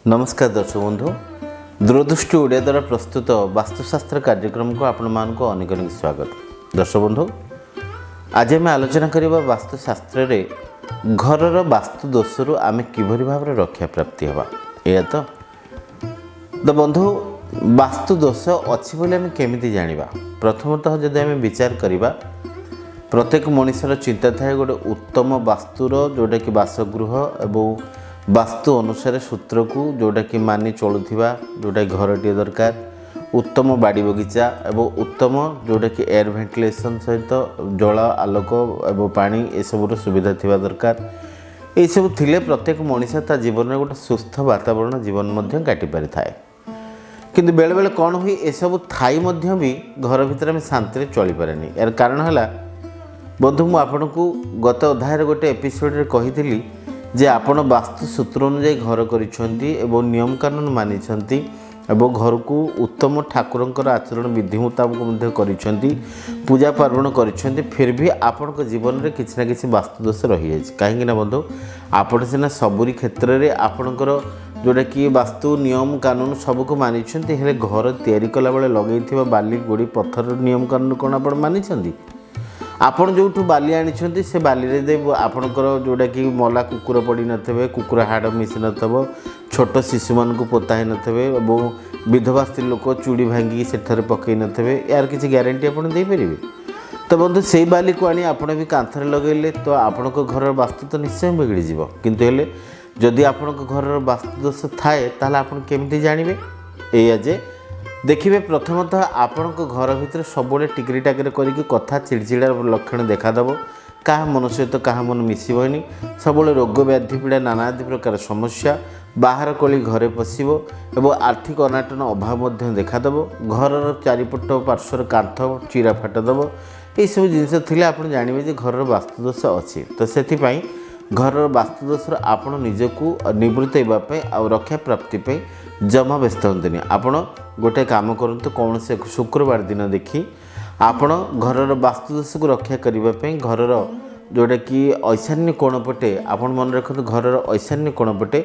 नमस्कार दर्शक बंधु दूरदृष्टि ओडिया द्वारा प्रस्तुत वास्तुशास्त्र कार्यक्रम को आपण मान को अनेक अनेक स्वागत। दर्शक बंधु आज आम आलोचना करबा वास्तुशास्त्र रे घरर वास्तु दोषरु आम किभरी भाव रक्षा प्राप्ति हेबा या तो बंधु वास्तु दोष अछि बोले आम केमिति जानिबा। प्रथमतः जदि आम विचार करबा प्रत्येक मनुष्यर चिंता थाए गोटे उत्तम वास्तुर जोटा कि बासगृह एवं वास्तु अनुसार सूत्र को जोटा कि मानि चलुथिबा जोटा घरटी दरकार उत्तम बाड़ी बगीचा एवं उत्तम जोटा कि एयर वेंटिलेशन सहित जल आलोक एवं पानी ए सबुर सुविधा थिबा दरकार। ये सब थिले प्रत्येक मनुष्य ता जीवन में गोटे सुस्थ वातावरण जीवन मध्य काटि पारि थाए। किंतु बेले बेले कौन हुई ए सब थाई मध्य भी घर भितर में शांति चली पारेनी। यार कारण है बंधु मु आपन को गत अध्याय गोटे एपिसोड रे कही जे आपण वास्तु सूत्र अनुसार घर करिसेंती एवं नियम कानून मानिसेंती एवं घर को उत्तम ठाकुरंकर आचरण विधि मुताबक मध्य करिसेंती पूजा पार्वण करिसेंती फिर भी आपण को जीवन रे किछि ना किछि वास्तु दोष रही जाय। काहेकि ना बंधु आपण सिना सबुरी क्षेत्र रे आपणकर जोटा कि वास्तु नियम कानून सब को मानिसेंती हेले घर तैयारी कला बेले लगेइथिबा बाली गोड़ी पत्थर नियम कानून कोन आपण मानिसेंती। आपण जो बाली आनी से बाली रे आपणकर जोटा कि मला कुकुर पड़ी नथिबे कुकुर हाड़ मिसी नथबो छोट शिशु मान को पोता ही नथिबे एवं विधवा स्त्री लोक चूड़ी भांगी सेठारे पकई नथिबे यार किसी ग्यारंटी आपण दे परिबे। तो बंधु से बाली को आनी आपण भी कांथरे लगेले तो आपण को घर वास्तु तो निश्चय बिगड़ी जीवो। किंतु हेले जदि आपण को घर वास्तु दोष थाए ताले आपण केमिति जानिबे एया जे देखिए प्रथमतः आपण को घर भितर सबुले टिकरी टाकरे करके कथा चिड़चिड़ा लक्षण देखादेव क्या मन सहित क्या मन मिसबनी सबुले रोग व्याधि पीड़ा नानादि प्रकार समस्या बाहर कली घरे पशिबो एवं आर्थिक अनाटन अभाव देखादेव घर चारिपट पार्श्वर कांथ चिरा फाटदेव ये सब जिनस थिले आपण जानिबे जे घर वास्तुदोष अच्छी। तो से घर वास्तुदोष आपण निजको निवृत्त होगापी आ रक्षा प्राप्ति जमा व्यस्त हमें आपण गोटे काम करंतु कौन से शुक्रवार दिन देखी आपण घरर वास्तुदोष को रक्षा करने घरर जोटा कि ईशान्य कोण पटे आपण मन रखते घरर ईशान्य कोण पटे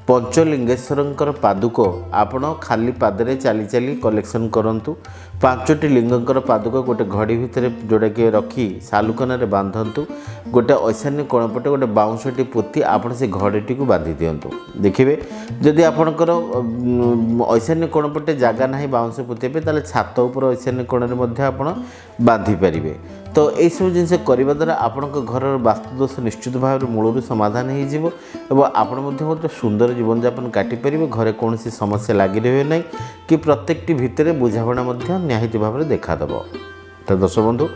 पंचलिंगेश्वर पादुक आपण खाली पादरे चली चली कलेक्शन करंतु। 5टी लिंगंकर पादुक गोटे घड़ी भितर जोटा कि रखी सालुकना रे बांधंतु गोटे ईशान्य कोण पटे गोटे बाउंशटी पोती आपण से घड़ीटी को बांधी दियंतु। देखिए जदि आपणकर ईशान्य कोण पटे जगह ना बाउंश पोते ताले छात उपर ईशान्य कोण रे मध्य आपण बांधी पारिबे। तो यह सब जिन करने द्वारा आपण घर वास्तुदोष निश्चित भाव मूलर समाधान हो आपण गोटे सुंदर जीवन यापन काटिपर घरे कौन समस्या लगी रही ना कि प्रत्येक भितर बुझाणा निहित भाव देखादेव। तो दर्शक बंधु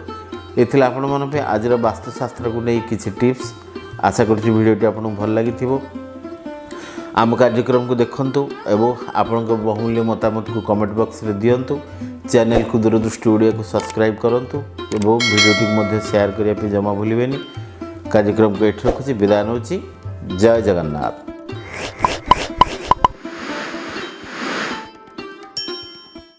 ये आपण मन आज वास्तुशास्त्र को नहीं किसी टिप्स आशा करुँच भिडियोटी आपको भल लगी आम कार्यक्रम को देखंतु एवं आपण बहुमूल्य मतामत को कमेंट बॉक्स रे दियंतु। चैनल को दूरदृष्टि ओडिया को सब्सक्राइब करंतु एवं भिडियोटी शेयर करने जमा भूलें। कार्यक्रम को ये रखुच्छी विदाय नौची। जय जगन्नाथ।